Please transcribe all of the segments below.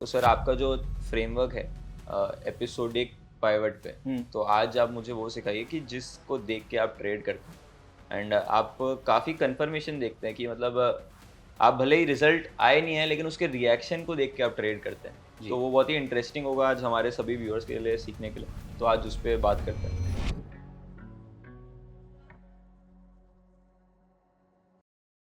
तो सर आपका जो फ्रेमवर्क है एपिसोडिक पाइवट पे, तो आज आप मुझे वो सिखाइए कि जिसको देख के आप ट्रेड करते हैं एंड आप काफ़ी कंफर्मेशन देखते हैं कि मतलब आप भले ही रिजल्ट आए नहीं है लेकिन उसके रिएक्शन को देख के आप ट्रेड करते हैं। जी। तो वो बहुत ही इंटरेस्टिंग होगा आज हमारे सभी व्यूअर्स के लिए सीखने के लिए, तो आज उस पर बात करते हैं।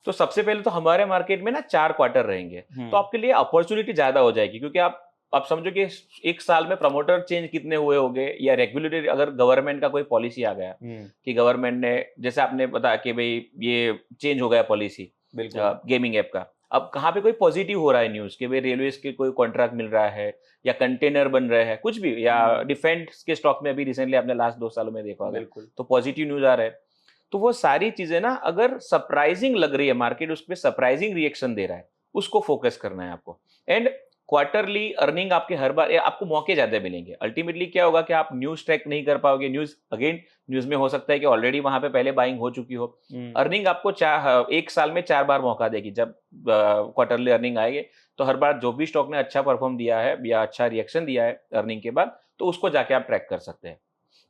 तो सबसे पहले तो हमारे मार्केट में ना 4 क्वार्टर रहेंगे। तो आपके लिए अपॉर्चुनिटी ज़्यादा हो जाएगी क्योंकि आप समझो कि 1 साल में प्रमोटर चेंज कितने हुए होंगे या रेगुलेटरी अगर गवर्नमेंट का कोई पॉलिसी आ गया कि गवर्नमेंट ने जैसे आपने बताया कि भई ये चेंज हो गया पॉलिसी बिल्कुल। गेमिंग ऐप का। अब कहाँ पे कोई पॉजिटिव हो रहा है न्यूज़ कि भई रेलवेज़ के कोई कॉन्ट्रैक्ट मिल रहा है या कंटेनर बन रहे हैं, कुछ भी या डिफेंस के स्टॉक में अभी रिसेंटली आपने लास्ट 2 सालों में देखा होगा। बिल्कुल। तो पॉजिटिव न्यूज़ आ रहा है। तो वो सारी चीजें ना अगर सरप्राइजिंग लग रही है मार्केट उस पर सरप्राइजिंग रिएक्शन दे रहा है उसको फोकस करना है आपको। एंड क्वार्टरली अर्निंग आपके हर बार आपको मौके ज्यादा मिलेंगे। अल्टीमेटली क्या होगा कि आप न्यूज ट्रैक नहीं कर पाओगे। न्यूज में हो सकता है कि ऑलरेडी वहां पे पहले बाइंग हो चुकी हो। अर्निंग आपको 1 साल में 4 बार मौका देगी। जब क्वार्टरली अर्निंग आएगी तो हर बार जो भी स्टॉक ने अच्छा परफॉर्म दिया है या अच्छा रिएक्शन दिया है अर्निंग के बाद तो उसको जाके आप ट्रैक कर सकते हैं।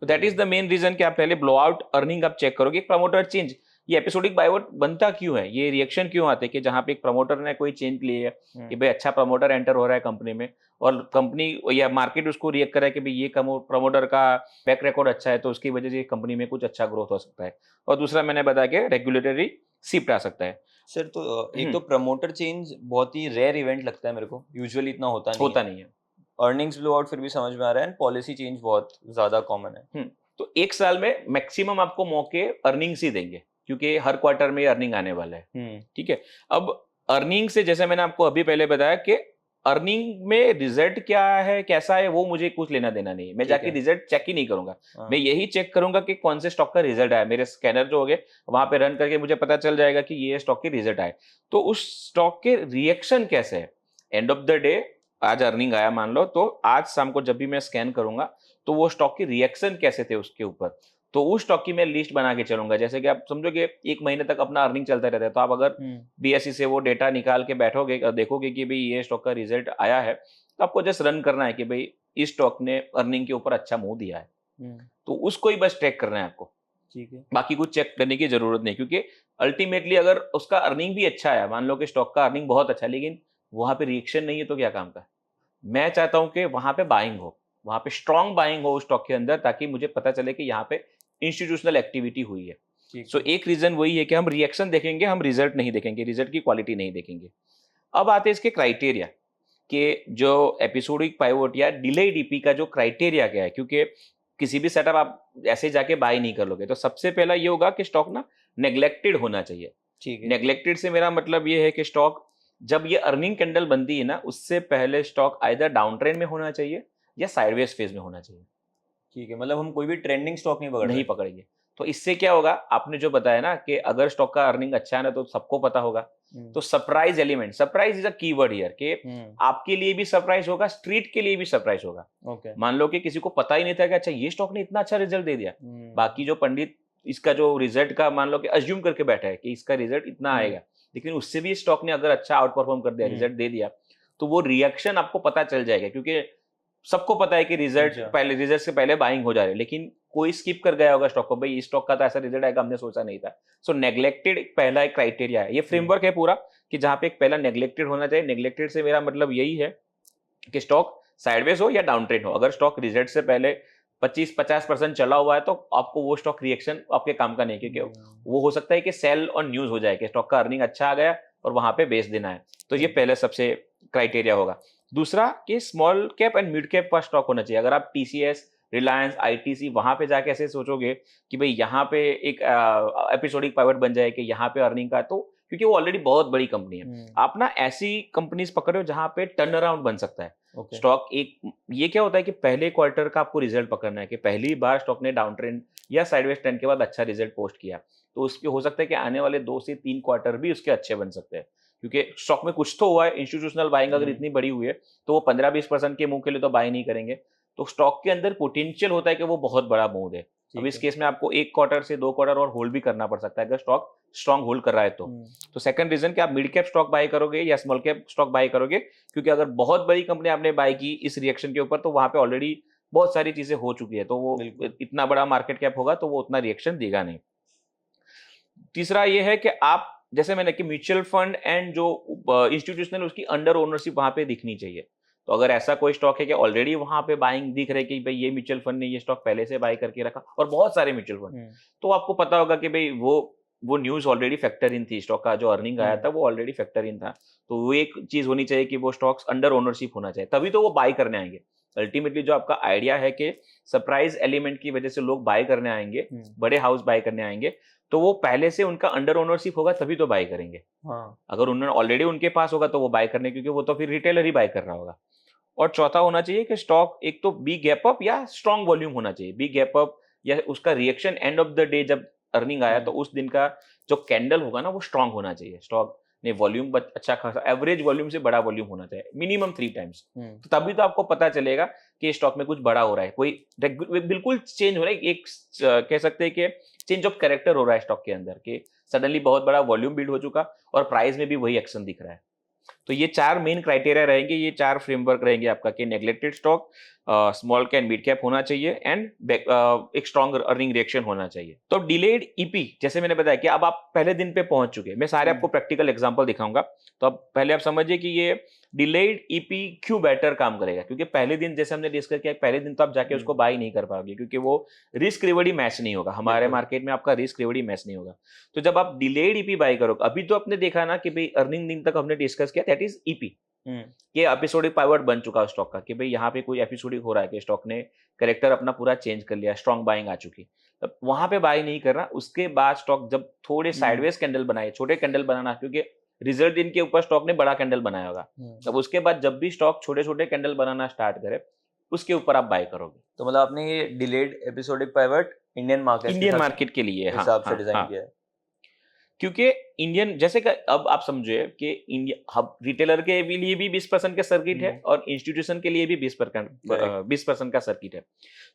तो that is the main reason कि आप पहले ब्लो आउट अर्निंग आप चेक करोगे। प्रमोटर चेंज ये एपिसोडिक बाइवोट बनता क्यों है, ये रिएक्शन क्यों आते हैं कि जहां पे एक प्रमोटर ने कोई चेंज ली है कि भाई अच्छा प्रमोटर एंटर हो रहा है कंपनी में और कंपनी या मार्केट उसको रिएक्ट कर रहा है कि भाई ये प्रमोटर का बैक रिकॉर्ड अच्छा है तो उसकी वजह से कंपनी में कुछ अच्छा ग्रोथ हो सकता है। और दूसरा मैंने बताया कि रेगुलेटरी शिफ्ट आ सकता है। सर तो एक तो प्रमोटर चेंज बहुत ही रेयर इवेंट लगता है मेरे को, यूजुअली इतना होता नहीं है। होता नहीं है। अर्निंग्स ब्लो आउट फिर भी समझ में आ रहा है एंड पॉलिसी चेंज बहुत ज्यादा कॉमन है। तो 1 साल में मैक्सिमम आपको मौके अर्निंग्स ही देंगे क्योंकि हर क्वार्टर में अर्निंग आने वाला है। ठीक है। अब अर्निंग से जैसे मैंने आपको अभी पहले बताया कि अर्निंग में रिजल्ट क्या है कैसा है वो मुझे कुछ लेना देना नहीं है। मैं ठीक जाके है। रिजल्ट चेक ही नहीं करूंगा। हाँ। मैं यही चेक करूंगा कि कौन से स्टॉक का रिजल्ट आया। मेरे स्कैनर जो हो गए वहां पे रन करके मुझे पता चल जाएगा कि ये स्टॉक के रिजल्ट आए। तो उस स्टॉक के रिएक्शन कैसे है एंड ऑफ द डे आज अर्निंग आया मान लो तो आज शाम को जब भी मैं स्कैन करूंगा तो वो स्टॉक के रिएक्शन कैसे थे उसके ऊपर। तो उस स्टॉक की मैं लिस्ट बना के चलूंगा। जैसे कि आप समझो कि 1 महीने तक अपना अर्निंग चलता रहता है तो आप अगर बीएसई से वो डेटा निकाल के बैठोगे और देखोगे कि भाई ये स्टॉक का रिजल्ट आया है तो आपको जस्ट रन करना है कि भाई इस स्टॉक ने अर्निंग के ऊपर अच्छा मूव दिया है। तो उसको ही बस ट्रैक करना है आपको। ठीक है। बाकी कुछ चेक करने की जरूरत नहीं क्योंकि अल्टीमेटली अगर उसका अर्निंग भी अच्छा है, मान लो कि स्टॉक का अर्निंग बहुत अच्छा है लेकिन वहां पे रिएक्शन नहीं है तो क्या काम का। मैं चाहता हूं कि वहां पे बाइंग हो, वहां पे स्ट्रॉन्ग बाइंग हो उस स्टॉक के अंदर ताकि मुझे पता चले कि यहाँ पे इंस्टीट्यूशनल एक्टिविटी हुई है। ठीक सो है। एक रीजन वही है कि हम रिएक्शन देखेंगे, हम रिजल्ट नहीं देखेंगे, रिजल्ट की क्वालिटी नहीं देखेंगे। अब आते हैं इसके क्राइटेरिया कि जो एपिसोडिक पाइवोट या डिले डीपी का जो क्राइटेरिया क्या है क्योंकि किसी भी सेटअप आप ऐसे जाके बाय नहीं कर लोगे। तो सबसे पहला ये होगा कि स्टॉक ना नेग्लेक्टेड होना चाहिए। ठीक है। नेग्लेक्टेड से मेरा मतलब ये है कि स्टॉक जब ये अर्निंग कैंडल बनती है ना उससे पहले स्टॉक आइदर डाउन ट्रेंड में होना चाहिए या साइडवेज फेज में होना चाहिए। ठीक है, मतलब हम कोई भी ट्रेंडिंग स्टॉक नहीं पकड़ नहीं रहे। पकड़ेंगे। तो इससे क्या होगा आपने जो बताया ना कि अगर स्टॉक का अर्निंग अच्छा है ना तो सबको पता होगा। तो surprise element, surprise is a keyword here कि आपके लिए भी सरप्राइज होगा, स्ट्रीट के लिए भी सरप्राइज होगा। ओके। मान लो कि किसी को पता ही नहीं था कि अच्छा ये स्टॉक ने इतना अच्छा रिजल्ट दे दिया। बाकी जो पंडित इसका जो रिजल्ट का मान लो कि अज्यूम करके बैठा है कि इसका रिजल्ट इतना आएगा लेकिन उससे भी स्टॉक ने अगर अच्छा आउट परफॉर्म कर दिया, रिजल्ट दे दिया तो वो रिएक्शन आपको पता चल जाएगा क्योंकि सबको पता है कि अच्छा। रिजल्ट से पहले बाइंग हो जा रही है लेकिन कोई स्किप कर गया होगा स्टॉक को। भाई इस स्टॉक का तो ऐसा रिजल्ट आएगा हमने सोचा नहीं था। सो नेग्लेक्टेड पहला एक क्राइटेरिया है। ये फ्रेमवर्क है पूरा कि जहां पे एक पहला नेग्लेक्टेड होना चाहिए। नेग्लेक्टेड से मेरा मतलब यही है कि स्टॉक साइडवेज हो या डाउन ट्रेंड हो। अगर स्टॉक रिजल्ट से पहले 25-50% चला हुआ है तो आपको वो स्टॉक रिएक्शन आपके काम का नहीं क्योंकि वो हो सकता है कि सेल और न्यूज हो जाए कि स्टॉक का अर्निंग अच्छा आ गया और वहां पे बेच देना है। तो ये पहले सबसे क्राइटेरिया होगा। दूसरा कि small cap and mid cap का स्टॉक होना चाहिए। अगर आप टीसीएस, रिलायंस, आईटीसी वहां पे जाके ऐसे सोचोगे कि भाई यहाँ पे एक एपिसोडिक पाइवट बन जाए कि यहाँ पे अर्निंग का, तो क्योंकि वो ऑलरेडी बहुत बड़ी कंपनी है। आप ना ऐसी कंपनीज पकड़ो जहां पे टर्न अराउंड बन सकता है ओके। स्टॉक। एक ये क्या होता है कि पहले क्वार्टर का आपको रिजल्ट पकड़ना है कि पहली बार स्टॉक ने डाउन ट्रेंड या साइडवेज ट्रेंड के बाद अच्छा रिजल्ट पोस्ट किया तो उसके हो सकता है कि आने वाले 2 से 3 क्वार्टर भी उसके अच्छे बन सकते हैं क्योंकि स्टॉक में कुछ तो हुआ है। इंस्टीट्यूशनल बाइंग अगर इतनी बड़ी हुई है तो वो 15-20% के मूव के लिए तो बाय नहीं करेंगे। तो स्टॉक के अंदर पोटेंशियल होता है कि वो बहुत बड़ा मूव है। अब इस केस में आपको 1 क्वार्टर से 2 क्वार्टर और होल्ड भी करना पड़ सकता है अगर स्टॉक स्ट्रांग होल्ड कर रहा है तो सेकंड रीजन कि आप मिड कैप स्टॉक बाय करोगे या स्मॉल कैप स्टॉक बाय करोगे, क्योंकि अगर बहुत बड़ी कंपनी आपने बाय की इस रिएक्शन के ऊपर तो वहां पे ऑलरेडी बहुत सारी चीजें हो चुकी है, तो वो इतना बड़ा मार्केट कैप होगा तो वो उतना रिएक्शन देगा नहीं। तीसरा ये है कि आप जैसे मैंने कि म्यूचुअल फंड एंड जो इंस्टीट्यूशनल उसकी अंडर ओनरशिप वहां पे दिखनी चाहिए। तो अगर ऐसा कोई स्टॉक है कि ऑलरेडी वहां पे बाइंग दिख रहे कि भाई ये म्यूचुअल फंड ने ये स्टॉक पहले से बाय करके रखा और बहुत सारे म्यूचुअल फंड, तो आपको पता होगा कि भाई वो न्यूज ऑलरेडी फैक्टर इन थी, स्टॉक का जो अर्निंग आया था वो ऑलरेडी फैक्टर इन था। तो वो एक चीज होनी चाहिए कि वो स्टॉक्स अंडर ओनरशिप होना चाहिए, तभी तो वो बाय करने आएंगे। अल्टीमेटली जो आपका आइडिया है कि सरप्राइज एलिमेंट की वजह से लोग बाय करने आएंगे, बड़े हाउस बाय करने आएंगे, तो वो पहले से उनका अंडर ओनरशिप होगा तभी तो बाय करेंगे। अगर उन्होंने ऑलरेडी उनके पास होगा तो वो बाय करने, क्योंकि वो तो फिर रिटेलर ही बाय कर रहा होगा। और चौथा होना चाहिए कि स्टॉक एक तो बी गैप अप या स्ट्रॉन्ग वॉल्यूम होना चाहिए। बी गैप अप या उसका reaction end of the day जब अर्निंग आया तो उस दिन का जो कैंडल होगा ना वो स्ट्रॉन्ग होना चाहिए। स्टॉक ने वॉल्यूम अच्छा खासा एवरेज वॉल्यूम से बड़ा वॉल्यूम होना चाहिए, मिनिमम 3 टाइम्स। तो तभी तो आपको पता चलेगा कि स्टॉक में कुछ बड़ा हो रहा है, कोई बिल्कुल चेंज हो रहा है, एक कह सकते हैं कि चेंज ऑफ कैरेक्टर हो रहा है स्टॉक के अंदर, कि सडनली बहुत बड़ा वॉल्यूम बिल्ड हो चुका और प्राइस में भी वही एक्शन दिख रहा है। तो ये 4 मेन क्राइटेरिया रहेंगे, ये 4 फ्रेमवर्क रहेंगे आपका कि neglected stock, small cap mid cap होना चाहिए एंड एक स्ट्रॉन्ग अर्निंग रिएक्शन होना चाहिए। तो डिलेड ईपी जैसे मैंने बताया कि अब आप पहले दिन पे पहुंच चुके, मैं सारे आपको प्रैक्टिकल एग्जांपल दिखाऊंगा। तो अब पहले आप समझिए कि ये डिलेड ईपी क्यों बेटर काम करेगा, क्योंकि पहले दिन जैसे हमने डिस्कस किया पहले दिन तो आप जाके उसको बाय नहीं कर पाओगे, क्योंकि वो रिस्क रिवॉर्ड मैच नहीं होगा, हमारे मार्केट में आपका रिस्क रिवॉर्ड मैच नहीं होगा। तो जब आप डिलेड ईपी बाय करोगे, अभी तो आपने देखा ना कि भाई अर्निंग दिन तक हमने डिस्कस किया दैट इज ईपी, ये एपिसोडिक पाइवट बन चुका है स्टॉक का, कि भाई यहाँ पे कोई एपिसोडिक हो रहा है कि स्टॉक ने कैरेक्टर अपना पूरा चेंज कर लिया, स्ट्रॉन्ग बाइंग आ चुकी, तब वहां पे बाय नहीं करना। उसके बाद स्टॉक जब थोड़े साइडवेज कैंडल बनाए, छोटे कैंडल बनाना, क्योंकि रिजल्ट दिन के ऊपर स्टॉक ने बड़ा कैंडल बनाया होगा, तब उसके बाद जब भी स्टॉक छोटे छोटे कैंडल बनाना स्टार्ट करे उसके ऊपर आप बाय करोगे। तो मतलब आपने ये delayed episodic pivot Indian market के लिए हिसाब से डिजाइन किया है, क्योंकि इंडियन जैसे कि अब आप समझिए कि इंडिया रिटेलर के लिए भी 20% का सर्किट है और इंस्टीट्यूशन के लिए भी 20% का सर्किट है।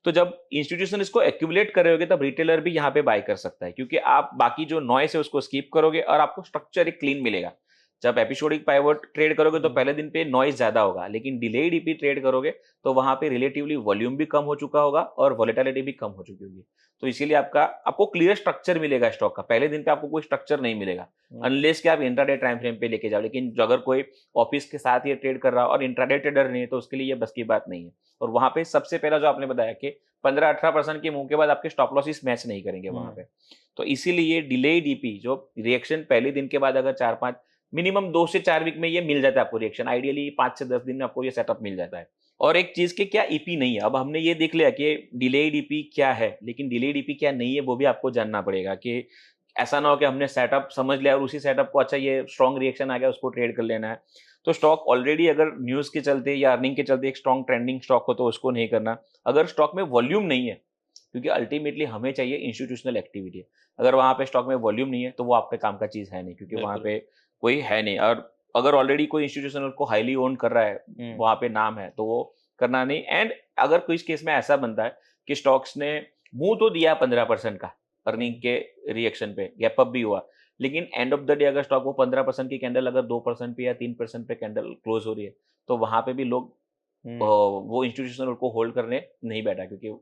तो जब इंस्टीट्यूशन इसको एक्यूमुलेट कर रहे होगे तब रिटेलर भी यहाँ पे बाय कर सकता है, क्योंकि आप बाकी जो नॉइस है उसको स्किप करोगे और आपको स्ट्रक्चर एक क्लीन मिलेगा। जब एपिसोडिक पाइवट ट्रेड करोगे तो पहले दिन पे नॉइस ज्यादा होगा, लेकिन डिलेड ईपी ट्रेड करोगे तो वहां पे रिलेटिवली वॉल्यूम भी कम हो चुका होगा और वॉलेटिलिटी भी कम हो चुकी होगी। तो इसीलिए आपको क्लियर स्ट्रक्चर मिलेगा स्टॉक का, पहले दिन पे आपको कोई स्ट्रक्चर नहीं मिलेगा अनलेस कि आप इंट्राडे टाइम फ्रेम पे लेके जाओ। लेकिन अगर कोई ऑफिस के साथ ये ट्रेड कर रहा और इंट्राडे ट्रेडर नहीं है तो उसके लिए ये बस की बात नहीं है। और वहां पे सबसे पहला जो आपने बताया कि 15-18% के मुंह के बाद आपके स्टॉप लॉसेस मैच नहीं करेंगे वहां पे, तो इसीलिए डिलेड ईपी जो रिएक्शन पहले दिन के बाद अगर 4-5 मिनिमम 2 से 4 वीक में ये मिल जाता है आपको रिएक्शन, आइडियली 5 से 10 दिन में आपको ये सेटअप मिल जाता है। और एक चीज के क्या ईपी नहीं है, अब हमने ये देख लिया कि डिलेड ईपी क्या है, लेकिन डिलेड ईपी क्या नहीं है वो भी आपको जानना पड़ेगा, कि ऐसा ना हो कि हमने सेटअप समझ लिया और उसी सेटअप को अच्छा ये स्ट्रॉन्ग रिएक्शन आ गया उसको ट्रेड कर लेना है। तो स्टॉक ऑलरेडी अगर न्यूज के चलते या अर्निंग के चलते एक स्ट्रॉन्ग ट्रेंडिंग स्टॉक हो तो उसको नहीं करना। अगर स्टॉक में वॉल्यूम नहीं है, क्योंकि अल्टीमेटली हमें चाहिए इंस्टीट्यूशनल एक्टिविटी, अगर वहां पे स्टॉक में वॉल्यूम नहीं है तो वो आपके काम का चीज है नहीं, क्योंकि वहां पे कोई है नहीं। और अगर ऑलरेडी कोई इंस्टीट्यूशनल को हाईली ओन कर रहा है, वहां पे नाम है, तो वो करना नहीं। एंड अगर कुछ केस में ऐसा बनता है कि स्टॉक्स ने मुंह तो दिया 15% का अर्निंग के रिएक्शन पे, गैप अप भी हुआ, लेकिन एंड ऑफ द डे अगर स्टॉक वो 15% की कैंडल अगर 2% पे या 3% पे कैंडल क्लोज हो रही है तो वहां पे भी लोग वो इंस्टीट्यूशनल को होल्ड करने नहीं बैठा, क्योंकि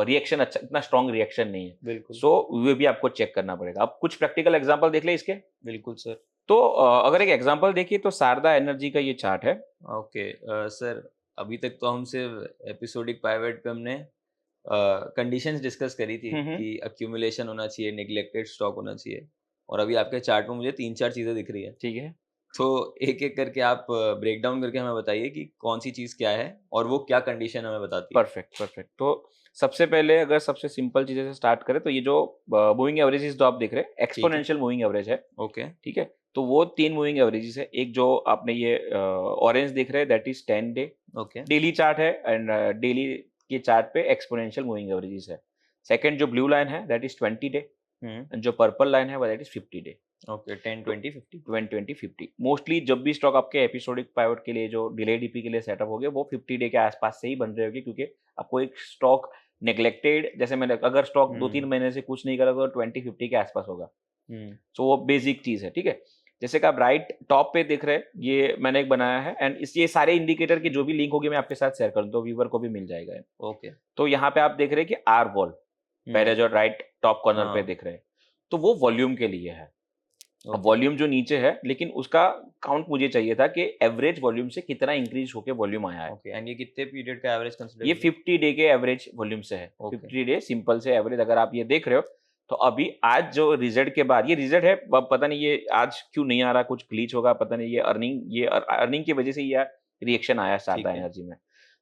रिएक्शन अच्छा इतना स्ट्रॉन्ग रिएक्शन नहीं है। बिल्कुल। सो वो भी आपको चेक करना पड़ेगा। अब कुछ प्रैक्टिकल एग्जांपल देख ले इसके। बिल्कुल सर। तो अगर एक एग्जांपल देखिए तो शारदा एनर्जी का ये चार्ट है। ओके सर, अभी तक तो हम सिर्फ एपिसोडिक पाइवट पे हमने कंडीशंस डिस्कस करी थी कि अक्यूमुलेशन होना चाहिए, नेग्लेक्टेड स्टॉक होना चाहिए, और अभी आपके चार्ट में मुझे 3-4 चीजें दिख रही है। ठीक है, तो एक एक करके आप ब्रेक डाउन करके हमें बताइए कि कौन सी चीज क्या है और वो क्या कंडीशन हमें बताती है। परफेक्ट। तो सबसे पहले अगर सबसे सिंपल चीजें से स्टार्ट करें तो ये जो मूविंग एवरेजेस जो आप देख रहे हैं एक्सपोनेंशियल मूविंग एवरेज है। ओके, ठीक है, तो वो 3 मूविंग एवरेजेस है। एक जो आपने ये ऑरेंज देख रहे हैं that is 10 day okay, daily chart है, एंड डेली के चार्ट पे एक्सपोनेंशियल मूविंग एवरेजेस है। सेकंड जो ब्लू लाइन है दैट इज 20 डे, एंड जो पर्पल लाइन है वो that is 50 day. Okay, 10, 20, 50, 20-20-50 mostly जब भी स्टॉक आपके एपिसोडिक पाइवट के लिए जो डिलेड ईपी के लिए सेटअप हो गया वो 50 डे के आसपास से ही बन रहे होंगे, क्योंकि आपको एक स्टॉक नेग्लेक्टेड, जैसे मैंने अगर स्टॉक 2-3 महीने से कुछ नहीं करा तो 20-50 के आसपास होगा। तो वो बेसिक चीज है, ठीक है। जैसे कि आप राइट टॉप पे देख रहे हैं, ये मैंने एक बनाया है एंड इस ये सारे इंडिकेटर की जो भी लिंक होगी मैं आपके साथ शेयर कर दूं तो व्यूवर को भी मिल जाएगा। ओके। तो यहाँ पे आप देख रहे हैं कि आर वॉल पहले जो राइट टॉप कॉर्नर पे देख रहे हैं, तो वो वॉल्यूम के लिए है। वॉल्यूम जो नीचे है, लेकिन उसका काउंट मुझे चाहिए था कि एवरेज वॉल्यूम से कितना इंक्रीज होके वॉल्यूम आया है। ओके, एंड ये कितने पीरियड का एवरेज कंसीडर? ये 50 डे के एवरेज वॉल्यूम से है। 50 डे सिंपल से एवरेज अगर आप ये देख रहे हो तो अभी आज जो रिजल्ट के बाद, ये रिजल्ट है, पता नहीं ये आज क्यों नहीं आ रहा, कुछ ग्लिच होगा पता नहीं, ये अर्निंग की वजह से ये रिएक्शन आया शारदा एनर्जी में।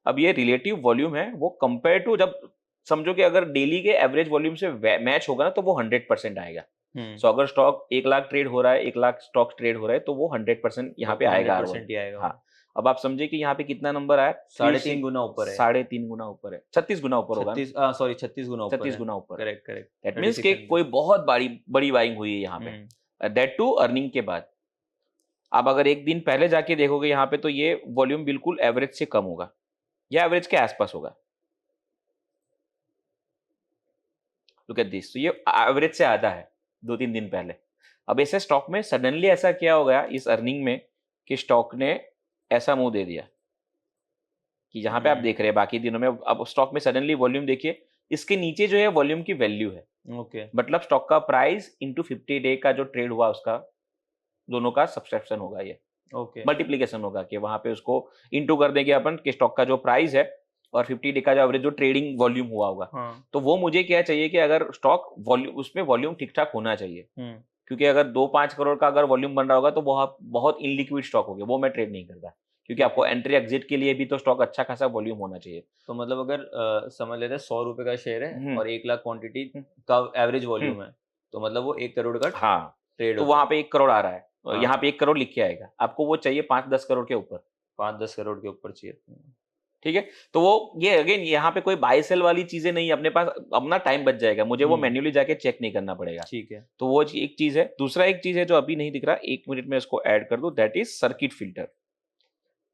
अब ये रिलेटिव वॉल्यूम है, वो कंपेयर टू, जब समझो कि अगर डेली के एवरेज वॉल्यूम से मैच होगा ना तो वो 100% आएगा। सो अगर स्टॉक 1 लाख ट्रेड हो रहा है, 1 लाख स्टॉक ट्रेड हो रहा है, तो वो 100% यहाँ पे आएगा। 100% ही आएगा। हाँ, अब आप समझे कि यहाँ पे कितना नंबर आया? 3.5 गुना ऊपर है। 3.5 गुना ऊपर है, 36 गुना ऊपर होगा। 36 गुना ऊपर। 36 गुना ऊपर। Correct correct. दैट मीन्स कि कोई बहुत बड़ी बाइंग हुई है यहाँ पे, दैट टू अर्निंग के बाद। आप अगर एक दिन पहले जाके देखोगे यहाँ पे तो ये वॉल्यूम बिल्कुल एवरेज से कम होगा या एवरेज के आसपास होगा। लुक एट दिस, तो ये एवरेज से आधा है 2-3 दिन पहले। अब ऐसे स्टॉक में सडनली ऐसा क्या हो गया इस अर्निंग में कि स्टॉक ने ऐसा मुंह दे दिया कि यहाँ पे आप देख रहे हैं बाकी दिनों में, अब स्टॉक में सडनली वॉल्यूम देखिए, इसके नीचे जो है वॉल्यूम की वैल्यू है। ओके। मतलब स्टॉक का प्राइस इंटू 50 डे का जो ट्रेड हुआ उसका, दोनों का सब्सट्रैक्शन होगा ये। ओके। मल्टीप्लीकेशन होगा कि वहां पे उसको इंटू कर देंगे अपन कि स्टॉक का जो प्राइस है और 50 डे का जो एवरेज जो ट्रेडिंग वॉल्यूम हुआ होगा। तो वो मुझे क्या चाहिए कि अगर स्टॉक वॉल्यूम, उसमें वॉल्यूम ठीक ठाक होना चाहिए, क्योंकि अगर 2-5 करोड़ का अगर वॉल्यूम बन रहा होगा तो बहुत इनलिक्विड स्टॉक हो गया, वो मैं ट्रेड नहीं करता, क्योंकि आपको एंट्री एग्जिट के लिए भी तो स्टॉक अच्छा खासा वॉल्यूम होना चाहिए। तो मतलब अगर समझ लेते हैं 100 रुपए का शेयर है और 1 लाख क्वांटिटी का एवरेज वॉल्यूम है, तो मतलब वो 1 करोड़ का ट्रेड तो वहां पे 1 करोड़ आ रहा है, यहाँ पे 1 करोड़ लिख के आएगा, आपको वो चाहिए 5-10 करोड़ के ऊपर, 5-10 करोड़ के ऊपर चाहिए। ठीक है। तो वो ये अगेन यहाँ पे कोई बाय सेल वाली चीजें नहीं, अपने पास अपना टाइम बच जाएगा, मुझे वो मैन्युअली जाके चेक नहीं करना पड़ेगा। ठीक है। तो वो एक चीज है। दूसरा एक चीज है जो अभी नहीं दिख रहा, 1 मिनट में इसको ऐड कर दो, दैट इज सर्किट फिल्टर।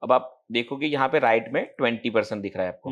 अब आप देखोगे यहाँ पे राइट में 20% दिख रहा है आपको।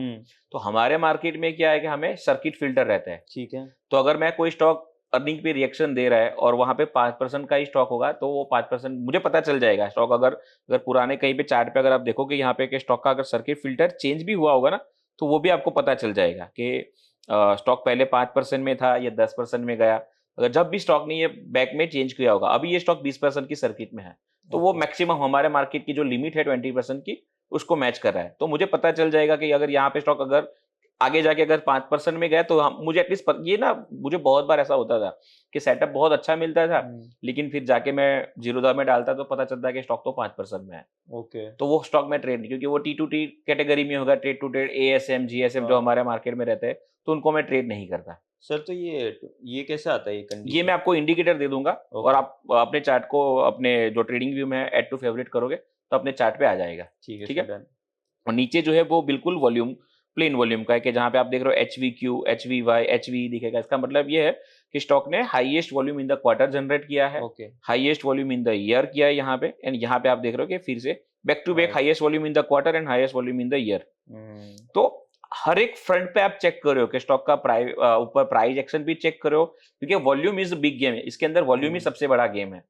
तो हमारे मार्केट में क्या है कि हमें सर्किट फिल्टर रहता है। ठीक है। तो अगर मैं कोई स्टॉक अर्निंग पे रिएक्शन दे रहा है और वहां पे 5% का ही स्टॉक होगा तो वो 5% मुझे पता चल जाएगा। स्टॉक अगर पुराने कहीं पे चार्ट पे अगर आप देखोगे यहाँ पे कि स्टॉक का अगर सर्किट फिल्टर चेंज भी हुआ होगा ना, तो वो भी आपको पता चल जाएगा कि स्टॉक पहले 5% में था या 10% में गया। अगर जब भी स्टॉक ने ये बैक में चेंज किया होगा, अभी ये स्टॉक 20% की सर्किट में है, तो वो मैक्सिमम हमारे मार्केट की जो लिमिट है 20% की, उसको मैच कर रहा है। तो मुझे पता चल जाएगा कि अगर यहाँ पे स्टॉक अगर आगे जाके अगर 5% में गया तो मुझे एटलीस्ट ये ना, मुझे बहुत बार ऐसा होता था कि सेटअप बहुत अच्छा मिलता था, लेकिन फिर जाके मैं जीरो में डालता तो पता चलता कि स्टॉक तो 5% में है। ओके। तो वो स्टॉक में ट्रेड नहीं, क्योंकि वो T2T कैटेगरी में होगा, trade to trade, ASM GSM जो हमारे मार्केट में रहते हैं, तो उनको मैं ट्रेड नहीं करता। सर तो ये कैसे आता है ये कंडीशन? ये मैं आपको इंडिकेटर दे दूंगा और आप अपने चार्ट को, अपने जो ट्रेडिंग व्यू में ऐड टू फेवरेट करोगे तो अपने चार्ट पे आ जाएगा। ठीक है। और नीचे जो है वो बिल्कुल वॉल्यूम, प्लेन वॉल्यूम का है, कि जहां पे आप देख रहे हो HVQ, HVY, HVE दिखेगा। इसका मतलब ये है कि स्टॉक ने highest volume in the quarter generate किया है, highest volume in the year किया है यहाँ पे, एंड यहाँ पे आप देख रहे हो कि फिर से back to back highest volume in the quarter and highest volume in the year. तो हर एक फ्रंट पे आप चेक कर रहे हो कि स्टॉक का ऊपर प्राइस एक्शन भी चेक करो, क्योंकि वॉल्यूम इज बिग गेम है, इसके अंदर वॉल्यूम ही सबसे बड़ा गेम है।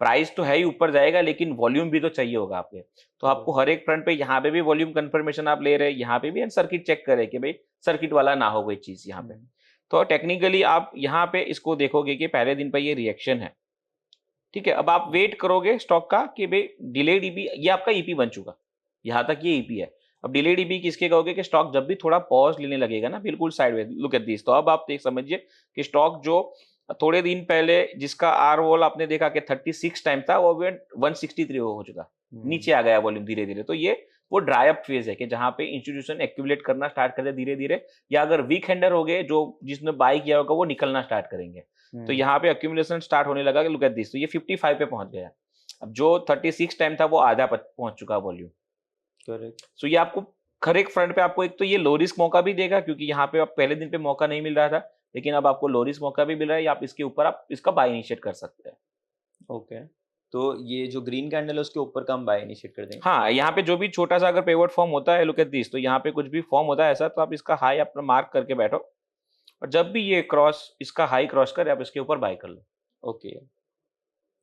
प्राइस तो है ही ऊपर जाएगा, लेकिन वॉल्यूम भी तो चाहिए होगा आपके। तो आपको हर एक फ्रंट पे, यहाँ पे भी वॉल्यूम कंफर्मेशन आप ले रहे हैं, यहाँ पे भी एंड सर्किट चेक करें कि भाई सर्किट वाला ना हो कोई चीज यहाँ पे। तो टेक्निकली आप यहाँ पे इसको देखोगे कि पहले दिन पे ये रिएक्शन है, ठीक है। अब आप वेट करोगे स्टॉक का कि भाई डिलेड ईपी, ये आपका ईपी बन चुका, यहाँ तक ये ईपी है। अब डिलेड ईपी किसके कहोगे कि स्टॉक जब भी थोड़ा पॉज लेने लगेगा ना, बिल्कुल साइडवेज, लुक एट दिस। तो अब आप देख समझिए कि स्टॉक जो थोड़े दिन पहले जिसका आर वॉल आपने देखा कि 36 टाइम था, वो 163 हो चुका, नीचे आ गया वॉल्यूम धीरे धीरे। तो ये वो ड्राई अप फेज है कि जहां पे इंस्टीट्यूशन एक्यूमुलेट करना स्टार्ट कर दे धीरे धीरे, या अगर वीक हैंडर हो गए, जो जिसने बाई किया होगा वो निकलना स्टार्ट करेंगे। तो यहाँ पे एक्यूमुलेशन स्टार्ट होने लगा कि लुक एट दिस। तो ये 55 पे पहुंच गया। अब जो 36 टाइम था वो आधा पहुंच चुका वॉल्यूम। करेक्ट। सो ये आपको हर एक फ्रंट पे आपको एक तो ये लो रिस्क मौका भी देगा, क्योंकि यहाँ पे आप पहले दिन पे मौका नहीं मिल रहा था, लेकिन अब आपको लो रिस्क मौका भी मिल रहा है। आप इसके ऊपर आप इसका बाय इनिशिएट कर सकते हैं। ओके। तो ये जो ग्रीन कैंडल है उसके ऊपर का हम बाय इनिशिएट कर देंगे। हाँ, यहाँ पे जो भी छोटा सा अगर पिवट फॉर्म होता है, लुक एट दिस, तो यहाँ पे कुछ भी फॉर्म होता है ऐसा, तो आप इसका हाई अपना मार्क करके बैठो, और जब भी ये इसका हाई क्रॉस करे, आप इसके ऊपर बाय कर लो। ओके,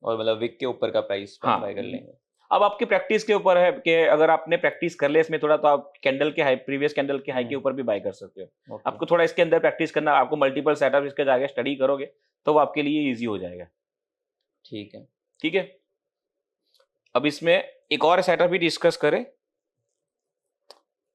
और मतलब विक के ऊपर का प्राइस हाँ, बाय कर लेंगे। अब आपकी प्रैक्टिस के ऊपर है कि अगर आपने प्रैक्टिस कर लिया इसमें थोड़ा, तो आप कैंडल के हाई, प्रीवियस कैंडल के हाई के ऊपर भी बाय कर सकते हो। ओके, आपको थोड़ा इसके अंदर प्रैक्टिस करना, आपको मल्टीपल सेटअप इसके जाके स्टडी करोगे तो वो आपके लिए इजी हो जाएगा। ठीक है। ठीक है, अब इसमें एक और सेटअप भी डिस्कस करें,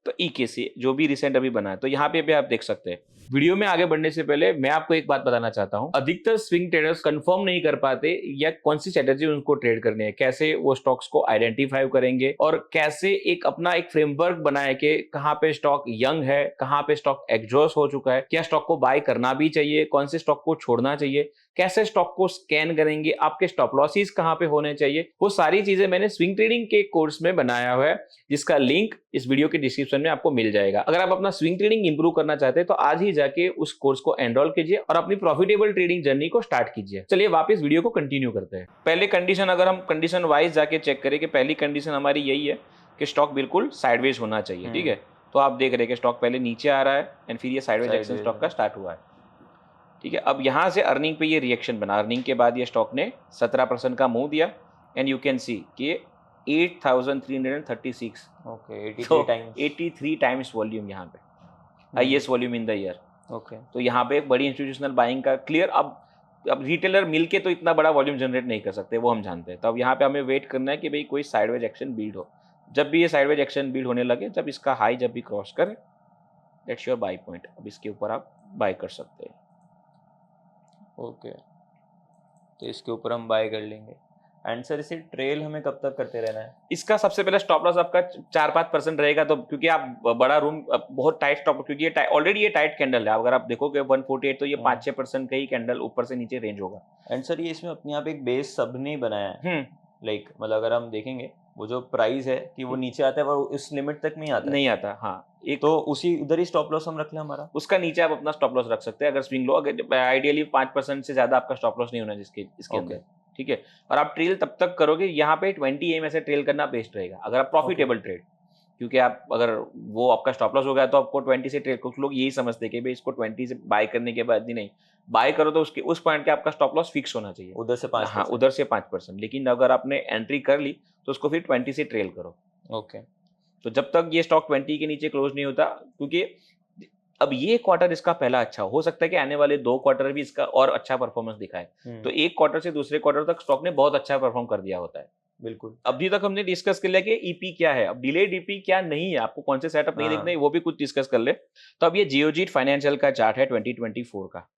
तो EKC जो भी रिसेंट अभी बना है, तो यहाँ पे भी आप देख सकते हैं। वीडियो में आगे बढ़ने से पहले मैं आपको एक बात बताना चाहता हूँ, अधिकतर स्विंग ट्रेडर्स कंफर्म नहीं कर पाते या कौन सी स्ट्रेटेजी उनको ट्रेड करनी है, कैसे वो स्टॉक्स को आइडेंटिफाई करेंगे और कैसे एक अपना एक फ्रेमवर्क बनाए कि कहाँ पे स्टॉक यंग है, कहाँ पे स्टॉक एग्जॉस्ट हो चुका है, क्या स्टॉक को बाय करना भी चाहिए, कौन से स्टॉक को छोड़ना चाहिए, कैसे स्टॉक को स्कैन करेंगे, आपके स्टॉप लॉसेस कहाँ पे होने चाहिए, वो सारी चीजें मैंने स्विंग ट्रेडिंग के कोर्स में बनाया हुआ है, जिसका लिंक इस वीडियो के डिस्क्रिप्शन में आपको मिल जाएगा। अगर आप अपना स्विंग ट्रेडिंग इंप्रूव करना चाहते हैं तो आज ही जाके उस कोर्स को एनरोल कीजिए और अपनी प्रॉफिटेबल ट्रेडिंग जर्नी को स्टार्ट कीजिए। चलिए वापस वीडियो को कंटिन्यू करते हैं। पहले कंडीशन, अगर हम कंडीशन वाइज जाके चेक करें कि पहली कंडीशन हमारी यही है कि स्टॉक बिल्कुल साइडवेज होना चाहिए। ठीक है, तो आप देख रहे हैं कि स्टॉक पहले नीचे आ रहा है एंड फिर ये साइडवेज एक्शन स्टॉक का स्टार्ट हुआ है। ठीक है, अब यहाँ से अर्निंग पे ये रिएक्शन बना, अर्निंग के बाद ये स्टॉक ने 17% का मूव दिया एंड यू कैन सी कि 8,336, ओके, 83 टाइम्स, 83 टाइम्स वॉल्यूम यहाँ पे, highest volume in the year. Okay, तो यहाँ पे एक बड़ी इंस्टीट्यूशनल बाइंग का क्लियर, अब रिटेलर मिलके तो इतना बड़ा वॉल्यूम जनरेट नहीं कर सकते, वो हम जानते हैं। तो अब यहाँ पे हमें वेट करना है कि भाई कोई साइडवेज एक्शन बिल्ड हो। जब भी ये साइडवेज एक्शन बिल्ड होने लगे, जब इसका हाई जब भी क्रॉस करे, दैट्स योर बाय पॉइंट। अब इसके ऊपर आप बाय कर सकते हैं। ओके, तो इसके ऊपर हम बाय कर लेंगे। एंड सर इसे ट्रेल हमें कब तक करते रहना है? इसका सबसे पहले स्टॉप लॉस आपका 4-5% रहेगा, तो क्योंकि आप बड़ा रूम, बहुत टाइट स्टॉप, क्योंकि ये ऑलरेडी ये टाइट कैंडल है, अगर आप देखोगे 148 तो ये 5-6% का ही कैंडल ऊपर से नीचे रेंज होगा। एंड सर ये इसमें अपने आप एक बेस सब ने बनाया है, लाइक मतलब अगर हम देखेंगे वो जो प्राइस है कि वो नीचे आता है पर उस लिमिट तक नहीं आता, नहीं आता। हाँ, एक तो उसी उधर ही स्टॉप लॉस हम रख लें हमारा, उसका नीचे आप अपना स्टॉप लॉस रख सकते हैं। अगर स्विंग लो, अगर आइडियली 5% से ज्यादा आपका स्टॉप लॉस नहीं होना जिसके इसके अंदर। ठीक है, और आप ट्रेल तब तक करोगे, यहाँ पे 20 AM ऐसे ट्रेल करना बेस्ट रहेगा अगर आप प्रॉफिटेबल ट्रेड, क्योंकि आप अगर वो आपका स्टॉप लॉस हो गया तो आपको 20 से ट्रेड, कुछ लोग यही समझते हैं कि भाई इसको 20 से बाय करने के बाद ही नहीं बाय करो, तो उसके उस पॉइंट के आपका स्टॉप लॉस फिक्स होना चाहिए, उधर से 5%। हाँ, उधर से 5%। लेकिन अगर आपने एंट्री कर ली तो उसको फिर 20 से ट्रेल करो। ओके, तो जब तक ये स्टॉक 20 के नीचे क्लोज नहीं होता, क्योंकि अब ये क्वार्टर इसका पहला अच्छा हो सकता है कि आने वाले 2 क्वार्टर भी इसका और अच्छा परफॉर्मेंस दिखाए, तो एक क्वार्टर से दूसरे क्वार्टर तक स्टॉक ने बहुत अच्छा परफॉर्म कर दिया होता है। बिल्कुल। अभी तक हमने डिस्कस कर लिया कि ईपी क्या है, अब डिलेड ईपी क्या नहीं है, आपको कौन से सेटअप नहीं देखना है, वो भी कुछ डिस्कस कर ले। तो अब ये जियोजीट फाइनेंशियल का चार्ट है 2024 का।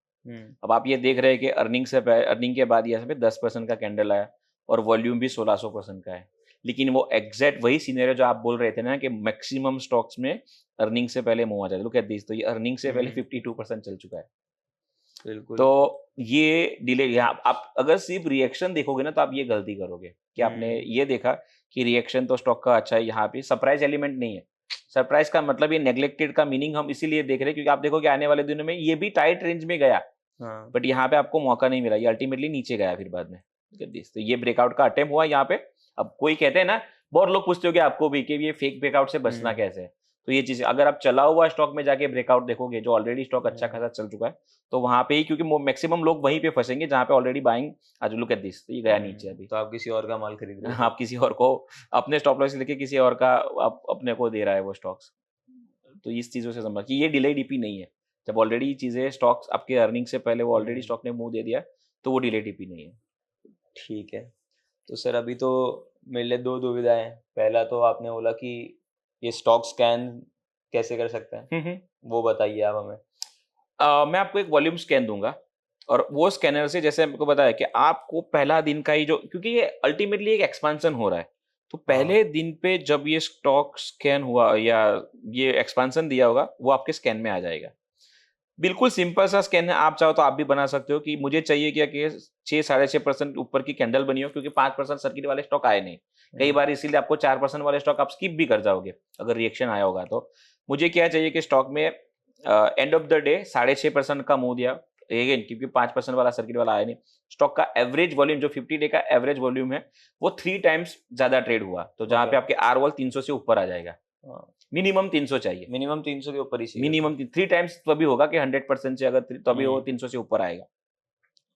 अब आप ये देख रहे हैं कि अर्निंग के बाद यहाँ पे 10% का कैंडल आया और वॉल्यूम भी 1600% का है, लेकिन वो एग्जैक्ट वही सीनेरियो जो आप बोल रहे थे ना कि मैक्सिमम स्टॉक्स में अर्निंग से पहले मूव आ जाता है। लुक एट दिस, तो ये अर्निंग से पहले 52% चल चुका है। बिल्कुल। तो ये डिले, यहाँ आप अगर सिर्फ रिएक्शन देखोगे ना तो आप ये गलती करोगे कि आपने ये देखा कि रिएक्शन तो स्टॉक का अच्छा है, यहाँ पे सरप्राइज एलिमेंट नहीं है। सरप्राइज का मतलब ये नेग्लेक्टेड का मीनिंग हम इसीलिए देख रहे हैं क्योंकि आप देखोगे आने वाले दिनों में ये भी टाइट रेंज में गया, बट यहाँ पे आपको मौका नहीं मिला, ये अल्टीमेटली नीचे गया फिर बाद में। तो ये ब्रेकआउट का अटेम्प्ट हुआ यहाँ पे। अब कोई कहते हैं ना, बहुत लोग पूछते हो कि आपको भी कि ये फेक ब्रेकआउट से बचना कैसे है, तो ये चीज अगर आप चला हुआ स्टॉक में जाके ब्रेकआउट देखोगे जो ऑलरेडी स्टॉक अच्छा खासा चल चुका है, तो वहां पे ही, क्योंकि मैक्सिमम लोग वहीं पे फंसेंगे जहां पे ऑलरेडी बाइंग, आज लुक एट दिस, तो ये गया नीचे अभी। तो आप किसी और का माल खरीद रहे हो, आप किसी और को अपने स्टॉप लॉस लेके किसी और का आप अपने को दे रहा है वो स्टॉक्स। तो इस चीजों से समझ कि ये डिले डीपी नहीं है, जब ऑलरेडी चीजें स्टॉक्स आपके अर्निंग से पहले वो ऑलरेडी स्टॉक ने मुंह दे दिया तो वो डिले डीपी नहीं है। ठीक है, तो सर अभी तो मेरे लिए 2 दुविधाएं। पहला तो आपने बोला कि ये स्टॉक स्कैन कैसे कर सकते हैं, वो बताइए आप हमें। मैं आपको एक वॉल्यूम स्कैन दूंगा और वो स्कैनर से, जैसे आपको बताया कि आपको पहला दिन का ही जो, क्योंकि ये अल्टीमेटली एक एक्सपेंशन हो रहा है, तो पहले दिन पे जब ये स्टॉक स्कैन हुआ या ये एक्सपेंशन दिया होगा वो आपके स्कैन में आ जाएगा। बिल्कुल सिंपल सा स्कैन है, आप चाहो तो आप भी बना सकते हो कि मुझे चाहिए क्या कि 6-6.5% ऊपर की कैंडल बनी हो, क्योंकि 5% सर्किट वाले स्टॉक आए नहीं कई बार, इसीलिए आपको 4% वाले स्टॉक आप स्किप भी कर जाओगे अगर रिएक्शन आया होगा। तो मुझे क्या चाहिए कि स्टॉक में एंड ऑफ द डे 6.5% का मूव दिया, अगेन क्योंकि 5% वाला सर्किट वाला आया नहीं, स्टॉक का एवरेज वॉल्यूम जो 50 डे का एवरेज वॉल्यूम है वो 3 टाइम्स ज्यादा ट्रेड हुआ, तो जहां पे आपके आर वॉल 300 से ऊपर आ जाएगा। मिनिमम 300 चाहिए, मिनिमम 300 के ऊपर ही चाहिए। मिनिमम 3 टाइम्स तभी होगा कि 100% से, अगर तभी वो 300 से ऊपर आएगा।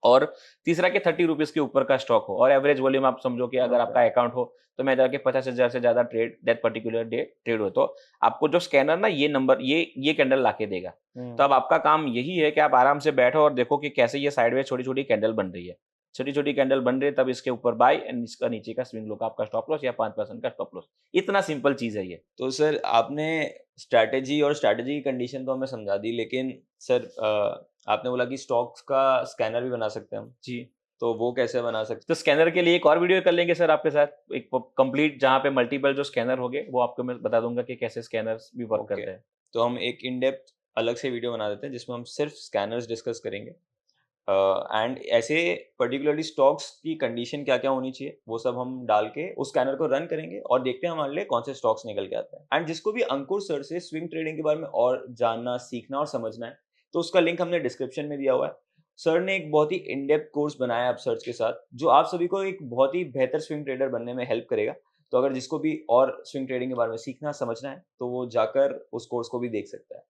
और तीसरा कि 30 रुपीज के ऊपर का स्टॉक हो, और एवरेज वॉल्यूम आप समझो कि अगर आपका अकाउंट हो तो मैं जाके 50,000 से ज्यादा trade that particular day trade हो, तो आपको जो स्कैनर ना ये नंबर ये कैंडल लाके देगा। तो अब आपका काम यही है कि आप आराम से बैठो और देखो कि कैसे ये साइडवेज छोटी छोटी कैंडल बन रही है, छोटी छोटी कैंडल बन रही है, तब इसके ऊपर बाय एंड इसका नीचे का स्विंग लो का आपका स्टॉप लॉस या 5% का स्टॉप लॉस। इतना सिंपल चीज है ये। तो सर आपने स्ट्रैटेजी और स्ट्रैटेजी की कंडीशन तो हमें समझा दी, लेकिन सर आपने बोला कि स्टॉक्स का स्कैनर भी बना सकते हैं हम, जी, तो वो कैसे बना सकते तो स्कैनर के लिए एक और वीडियो कर लेंगे सर आपके साथ, एक कंप्लीट जहाँ पे मल्टीपल जो स्कैनर होंगे वो आपको मैं बता दूंगा कि कैसे स्कैनर्स भी वर्क ओके। करते हैं। तो हम एक इन डेप्थ अलग से वीडियो बना देते हैं जिसमें हम सिर्फ स्कैनर्स डिस्कस करेंगे, एंड ऐसे पर्टिकुलरली स्टॉक्स की कंडीशन क्या क्या होनी चाहिए वो सब हम डाल के उस स्कैनर को रन करेंगे और देखते हैं हमारे लिए कौन से स्टॉक्स निकल के आते हैं। एंड जिसको भी अंकुर सर से स्विंग ट्रेडिंग के बारे में और जानना, सीखना और समझना है, तो उसका लिंक हमने डिस्क्रिप्शन में दिया हुआ है। सर ने एक बहुत ही इन डेप्थ कोर्स बनाया है अपसर्च के साथ, जो आप सभी को एक बहुत ही बेहतर स्विंग ट्रेडर बनने में हेल्प करेगा। तो अगर जिसको भी और स्विंग ट्रेडिंग के बारे में सीखना समझना है तो वो जाकर उस कोर्स को भी देख सकता है।